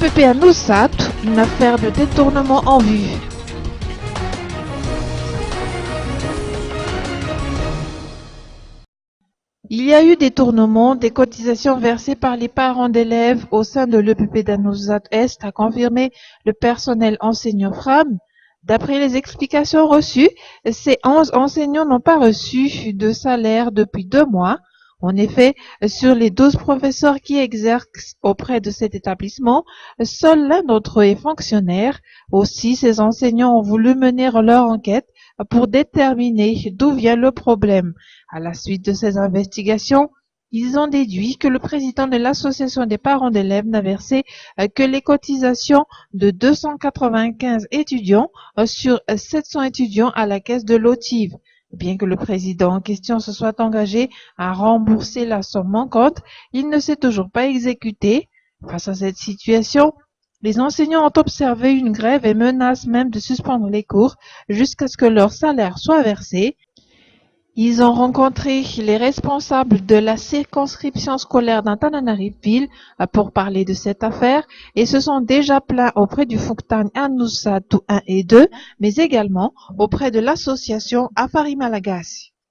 l'EPP à Noussat, une affaire de détournement en vue. Il y a eu détournement des cotisations versées par les parents d'élèves au sein de l'EPP d'Anouzat-Est, a confirmé le personnel enseignant FRAM. D'après les explications reçues, ces 11 enseignants n'ont pas reçu de salaire depuis 2 mois. En effet, sur les 12 professeurs qui exercent auprès de cet établissement, seul l'un d'entre eux est fonctionnaire. Aussi, ces enseignants ont voulu mener leur enquête pour déterminer d'où vient le problème. À la suite de ces investigations, ils ont déduit que le président de l'association des parents d'élèves n'a versé que les cotisations de 295 étudiants sur 700 étudiants à la caisse de l'OTIV. Bien que le président en question se soit engagé à rembourser la somme manquante, il ne s'est toujours pas exécuté. Face à cette situation, les enseignants ont observé une grève et menacent même de suspendre les cours jusqu'à ce que leur salaire soit versé. Ils ont rencontré les responsables de la circonscription scolaire d'Antananarivo pour parler de cette affaire et se sont déjà plaints auprès du Fouktane Anoussat 1 et 2, mais également auprès de l'association Afari Malagasy.